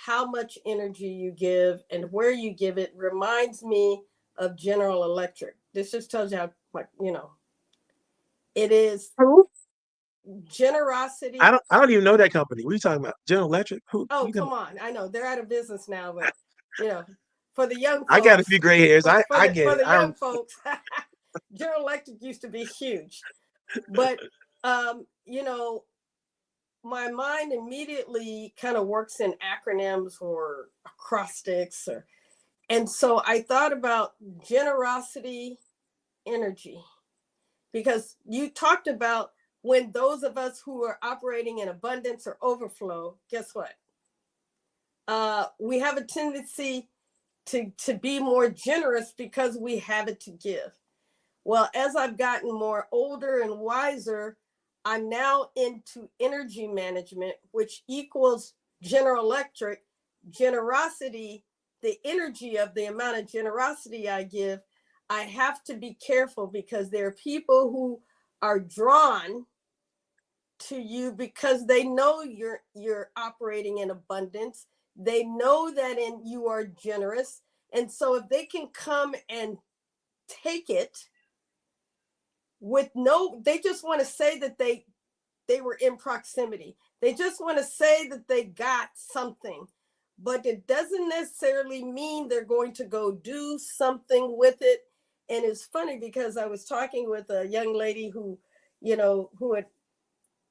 how much energy you give and where you give it reminds me of General Electric. This just tells you how much, it is Who? generosity. I don't even know that company. What are you talking about? General Electric? Who Oh, you talking come about? on. I know they're out of business now, but you know, for the young I got a folks, few gray hairs. I get for it. the young folks, General Electric used to be huge. But you know, my mind immediately kind of works in acronyms or acrostics and so I thought about generosity energy because you talked about when those of us who are operating in abundance or overflow, guess what, we have a tendency to be more generous because we have it to give. Well, as I've gotten more older and wiser, I'm now into energy management, which equals General Electric generosity, the energy of the amount of generosity I give. I have to be careful because there are people who are drawn to you because they know you're operating in abundance. They know that you are generous. And so if they can come and take it with no, they just want to say that they they were in proximity. They just want to say that they got something, but it doesn't necessarily mean they're going to go do something with it. And it's funny because I was talking with a young lady who, who had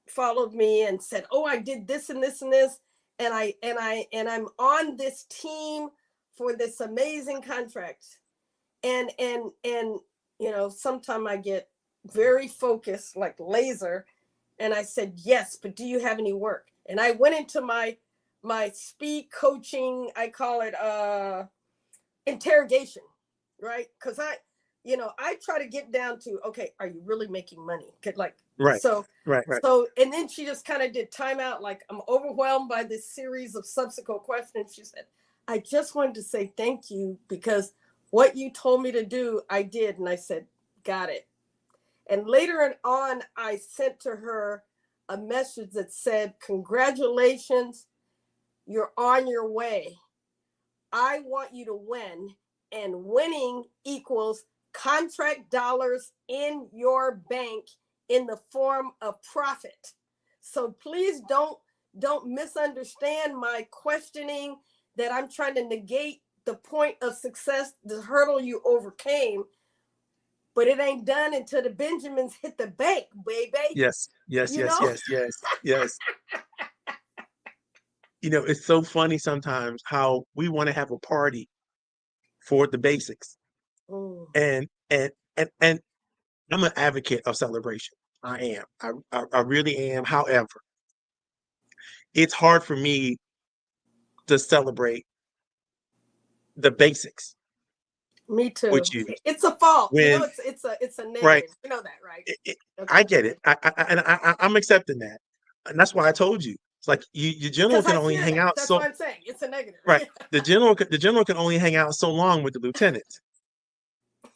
followed me and said, "Oh, I did this and this and this, and I'm on this team for this amazing contract." And sometime I get very focused, like laser, and I said, "Yes, but do you have any work?" And I went into my speed coaching, I call it interrogation, right? Because I try to get down to, okay, are you really making money? Like, Right. so Right. and then she just kind of did timeout, like, I'm overwhelmed by this series of subsequent questions. She said, "I just wanted to say thank you, because what you told me to do, I did." And I said, "Got it." And later on, I sent to her a message that said, "Congratulations, you're on your way. I want you to win, and winning equals contract dollars in your bank in the form of profit. So please don't misunderstand my questioning, that I'm trying to negate the point of success, the hurdle you overcame, but it ain't done until the Benjamins hit the bank, baby." Yes. Yes. You Yes. know? Yes. Yes. Yes. It's so funny sometimes how we want to have a party for the basics, Mm. and I'm an advocate of celebration. I am. I really am. However, it's hard for me to celebrate the basics Me with too. you It's a fault. when It's a right. negative. You know that, right? It, it, I Okay. get it. I'm accepting that, and that's why I told you. It's like your general Because can I only hear hang that. out That's so why I'm saying it's a negative. right. The general can only hang out so long with the lieutenants,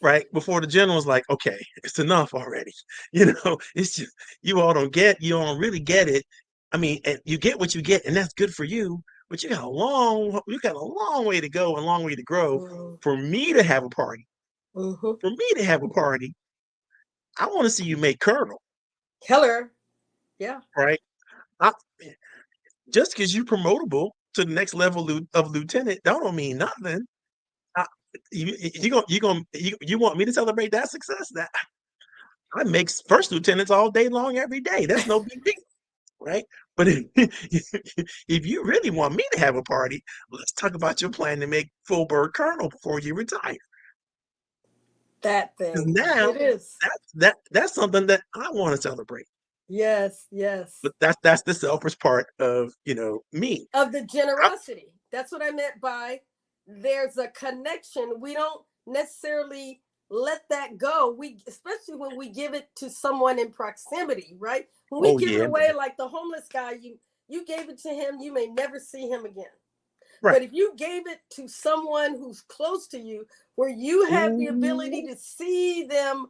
right? Before the general's like, okay, it's enough already. It's just you don't really get it. I mean, and you get what you get, and that's good for you. But you got a long way to go, and a long way to grow. Mm-hmm. For me to have a party, Mm-hmm. for me to have a party, I want to see you make Colonel, Heller. Yeah. right? I, just because you promotable to the next level of lieutenant, that don't mean nothing. I, you want me to celebrate that success? That I make first lieutenants all day long, every day. That's no big deal, right? But if you really want me to have a party, let's talk about your plan to make full bird colonel before you retire. That Because thing. now It is. that's something that I want to celebrate. Yes. Yes. But that's the selfish part of me. Of the I, generosity. That's what I meant by there's a connection. We don't necessarily let that go. Especially when we give it to someone in proximity, right? When we oh give it yeah, away, man. like the homeless guy, you gave it to him, you may never see him again. Right. But if you gave it to someone who's close to you, where you have the ability Ooh, to see them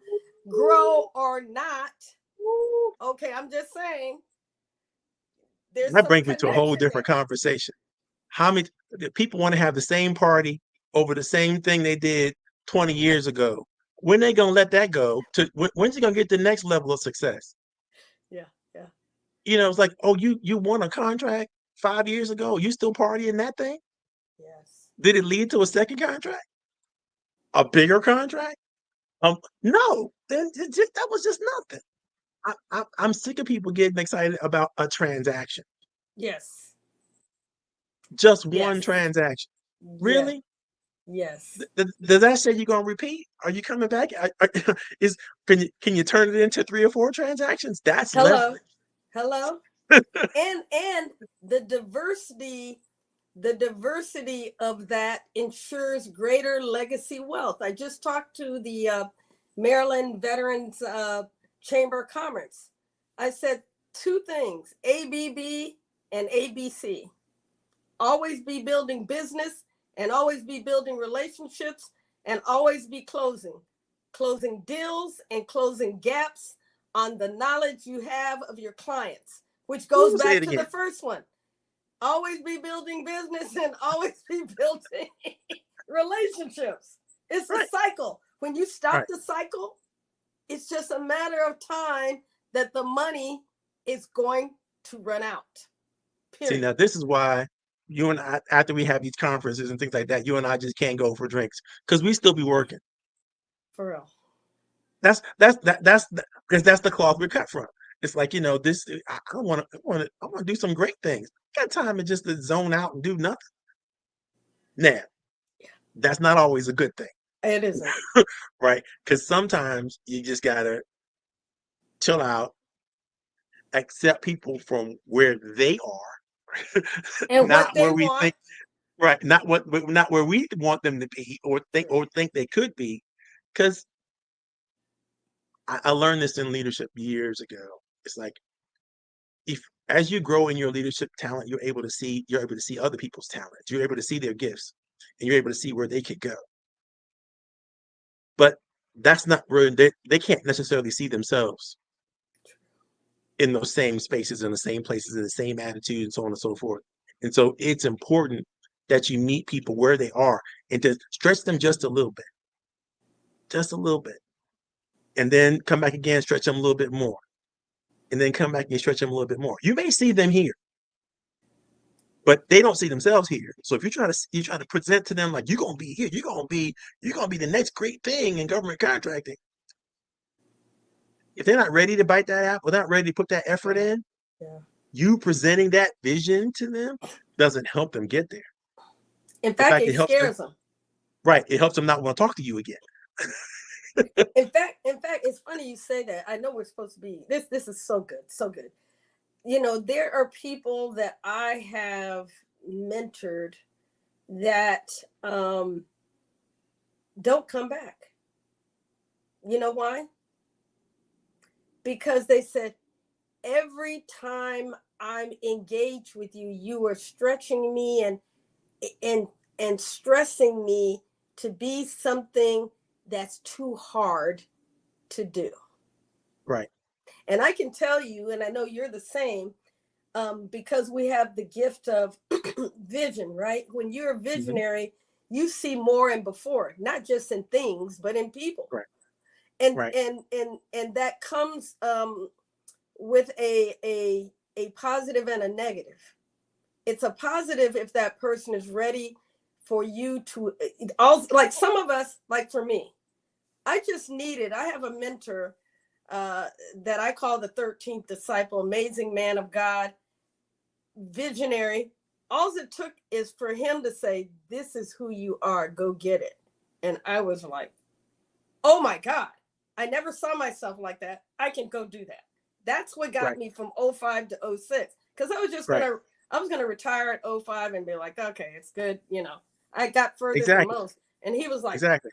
grow or not, okay, I'm just saying there's that some brings me to a whole connection different there. conversation. How many people want to have the same party over the same thing they did 20 years ago? When they gonna let that go? When's he gonna get the next level of success? Yeah, yeah. It's like, oh, you won a contract 5 years ago. You still partying that thing? Yes. Did it lead to a second contract, a bigger contract? No. Then that was just nothing. I'm sick of people getting excited about a transaction, Yes. just one Yes. transaction. Yes. Really? Yes. Does that say you're gonna repeat? Are you coming back? Is can you turn it into 3 or 4 transactions? That's Hello. leverage. Hello. And the diversity of that ensures greater legacy wealth. I just talked to the Maryland Veterans Chamber of Commerce. I said two things: ABB and ABC. Always be building business, and always be building relationships, and always be closing deals and closing gaps on the knowledge you have of your clients, which goes Ooh, say it back to the again. first one. Always be building business and always be building relationships. It's a Right, cycle. When you stop right. the cycle, it's just a matter of time that the money it's going to run out. See, Period. now this is why you and I, after we have these conferences and things like that, you and I just can't go for drinks because we still be working. For real. Because that's the cloth we're cut from. It's like, this. I want to do some great things. Got time to just to zone out and do nothing. Now, that's not always a good thing, It isn't. right? Because sometimes you just gotta chill out, accept people from where they are, And what not they where we want. think, right? Not where we want them to be, or think they could be. Because I learned this in leadership years ago. It's like, if as you grow in your leadership talent, you're able to see other people's talents. You're able to see their gifts, and you're able to see where they could go. But that's not where they can't necessarily see themselves in those same spaces, in the same places, in the same attitude, and so on and so forth. And so it's important that you meet people where they are and to stretch them just a little bit, and then come back again, stretch them a little bit more, and then come back and stretch them a little bit more. You may see them here, but they don't see themselves here. So if you try to present to them like you're gonna be here, you're gonna be the next great thing in government contracting. If they're not ready to bite that apple, they're not ready to put that effort Yeah. in, Yeah. you presenting that vision to them doesn't help them get there. In In fact, fact, it it helps them, scares them. right. It helps them not want to talk to you again. In fact, it's funny you say that. I know we're supposed to be this. This is so good, so good. There are people that I have mentored that don't come back. You know why? Because they said, every time I'm engaged with you, you are stretching me and and stressing me to be something that's too hard to do. Right. And I can tell you, and I know you're the same, because we have the gift of vision, right? When you're a Hmm. visionary, you see more and before, not just in things, but in people. Right. And Right. that comes with a positive and a negative. It's a positive if that person is ready for you to also, like some of us, like for me, I have a mentor uh, that I call the 13th disciple, amazing man of God, visionary. All it took is for him to say, "This is who you are, go get it." And I was like, oh my God, I never saw myself like that. I can go do that. That's what got Right. me from '05 to '06. Because Right. I was gonna retire at '05 and be like, okay, it's good. I got further than Exactly. most. And he was like, Exactly.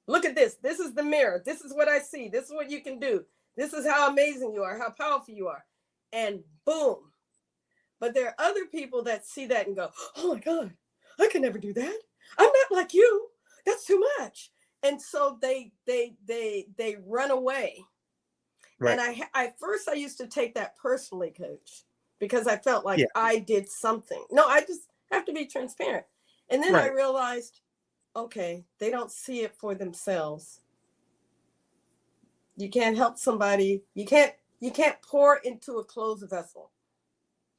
look at this. This is the mirror. This is what I see. This is what you can do. This is how amazing you are, how powerful you are. And boom. But there are other people that see that and go, oh my God, I can never do that. I'm not like you. That's too much. And so they run away. And Right. I first I used to take that personally, coach, because I felt like Yeah. I did something. No, I just have to be transparent. And then I Right. realized, okay, they don't see it for themselves. You can't help somebody. You can't pour into a closed vessel.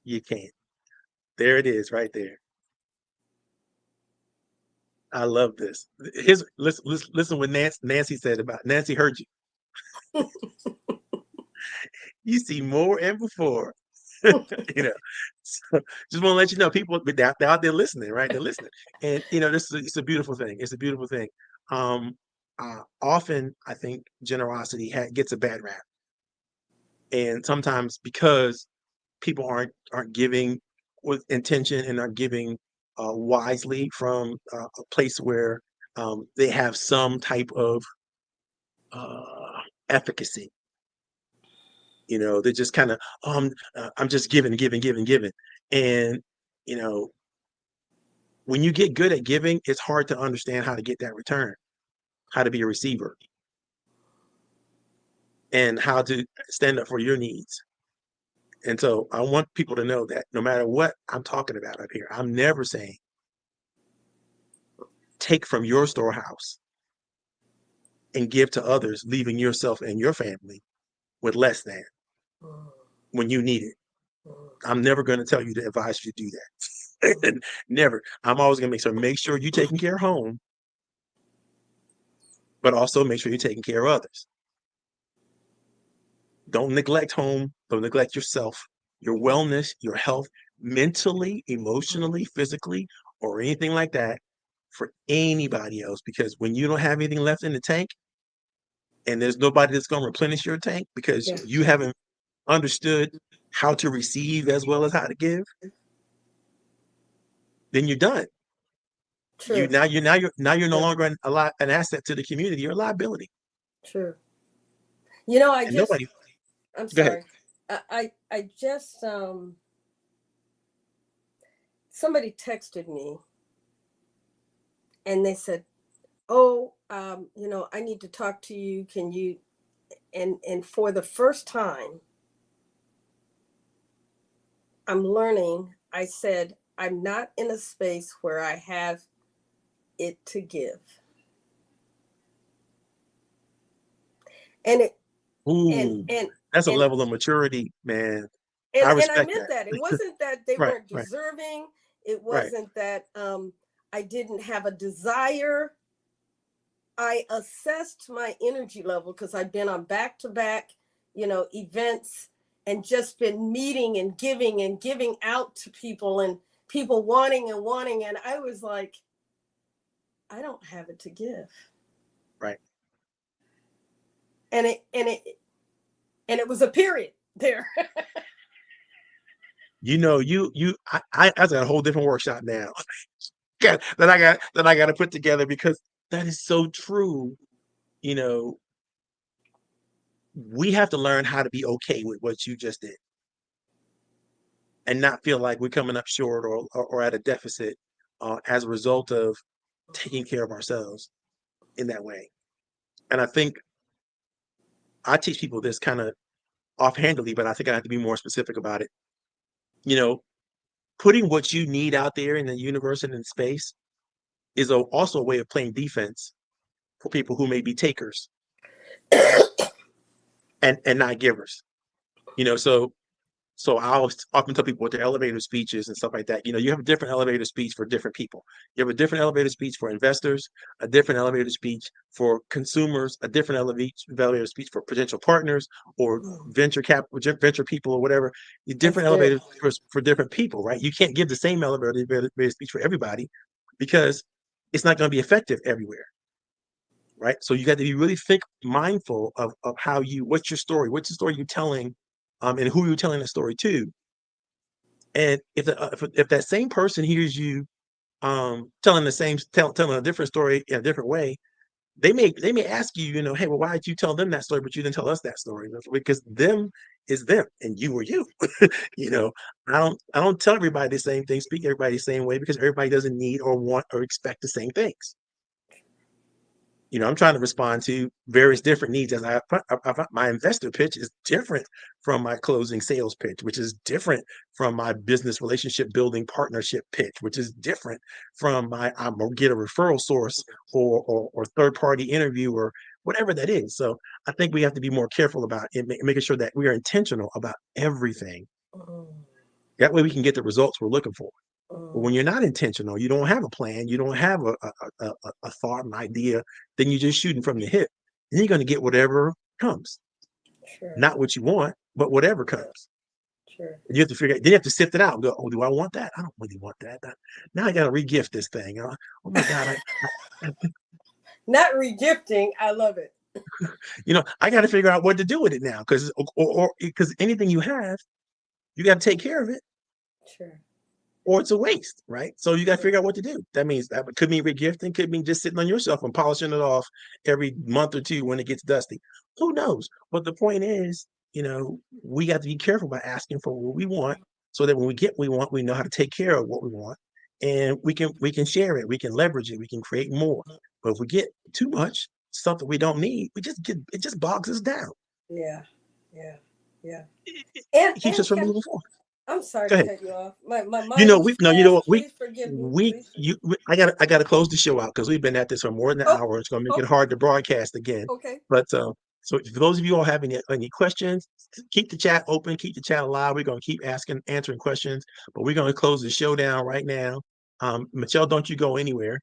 You can't. There it is, right there. I love this. Listen what Nancy said about Nancy heard you. You see more and before. you know. So just want to let you know, people, but they're out there listening, right? They're listening, and it's a beautiful thing. It's a beautiful thing. Um, Often, I think generosity gets a bad rap, and sometimes because people aren't giving with intention and are giving wisely from a place where they have some type of efficacy. They're just kind of, I'm just giving, giving, giving, giving, and you know, when you get good at giving, it's hard to understand how to get that return, how to be a receiver, and how to stand up for your needs. And so I want people to know that no matter what I'm talking about up here, I'm never saying take from your storehouse and give to others, leaving yourself and your family with less than. when you need it. Mhm. I'm never going to tell you to advise you to do that. Never. I'm always going to make sure you're taking care of home, but also make sure you're taking care of others. Don't neglect home. Don't neglect yourself, your wellness, your health, mentally, emotionally, physically, or anything like that for anybody else. Because when you don't have anything left in the tank and there's nobody that's going to replenish your tank because Yeah, you haven't understood how to receive as well as how to give, then you're done. true, You're no true, longer an asset to the community. You're a liability. true. You know, And nobody. I'm Go ahead. sorry. I just somebody texted me and they said, "Oh, I need to talk to you. Can you?" And for the first time, I'm learning. I said, "I'm not in a space where I have it to give," and it and Ooh, and that's a and level of maturity, man. I and I respect meant that. that. It wasn't that they Right, weren't right, deserving. It right. wasn't that I didn't have a desire. I assessed my energy level because I've been on back to back, events and just been meeting and giving out to people and people wanting and wanting. And I was like, I don't have it to give. Right. And it was a period there. I got a whole different workshop now. That I got to put together because that is so true. You know, we have to learn how to be okay with what you just did and not feel like we're coming up short or at a deficit as a result of taking care of ourselves in that way. And I think I teach people this kind of offhandedly, but I think I have to be more specific about it. You know, putting what you need out there in the universe and in space is also a way of playing defense for people who may be takers and not givers. You know, so I always often tell people with their elevator speeches and stuff like that. You know, you have a different elevator speech for different people. You have a different elevator speech for investors, a different elevator speech for consumers, a different elevator speech for potential partners or venture people or whatever. That's Different good. elevators for different people, right? You can't give the same elevator speech for everybody because it's not going to be effective everywhere, right? So you got to be really mindful of how what's the story you're telling, and who you're telling the story to. And if that same person hears you telling a different story in a different way, they may ask you, hey, well, why did you tell them that story, but you didn't tell us that story? Because them is them, and you are you. you know, I don't tell everybody the same thing, speak everybody the same way, because everybody doesn't need or want or expect the same things. I'm trying to respond to various different needs. As my investor pitch is different from my closing sales pitch, which is different from my business relationship building partnership pitch, which is different from my I'm gonna get a referral source or third party interview or whatever that is. So I think we have to be more careful about it, making sure that we are intentional about everything. Mm, That way we can get the results we're looking for. But when mm, you're not intentional, you don't have a plan, you don't have a thought, an idea, then you're just shooting from the hip. And you're going to get whatever comes. sure, Not what you want, but whatever sure, comes. sure. And you have to figure out, then you have to sift it out and go, oh, do I want that? I don't really want that. Now I got to regift this thing. Oh my God. I Not regifting. I love it. I got to figure out what to do with it now. Because anything you have, you got to take care of it, Sure. or it's a waste, right? So you got to Yeah. figure out what to do. That means that could mean regifting, could mean just sitting on yourself and polishing it off every month or two when it gets dusty. Who knows? But the point is, we got to be careful about asking for what we want, so that when we get what we want, we know how to take care of what we want, and we can share it, we can leverage it, we can create more. But if we get too much stuff that we don't need, it just bogs us down. Yeah. Yeah. Yeah. It keeps And us from can moving forward. I'm sorry Go to ahead. cut you off. My mind was No, you know fast. what? Please forgive me. Please forgive. I gotta close the show out because we've been at this for more than an Oh, hour. It's gonna make it oh, hard to broadcast again. okay. But So for those of you all have any questions, keep the chat open, keep the chat alive. We're going to keep answering questions, but we're going to close the show down right now. Michelle, don't you go anywhere.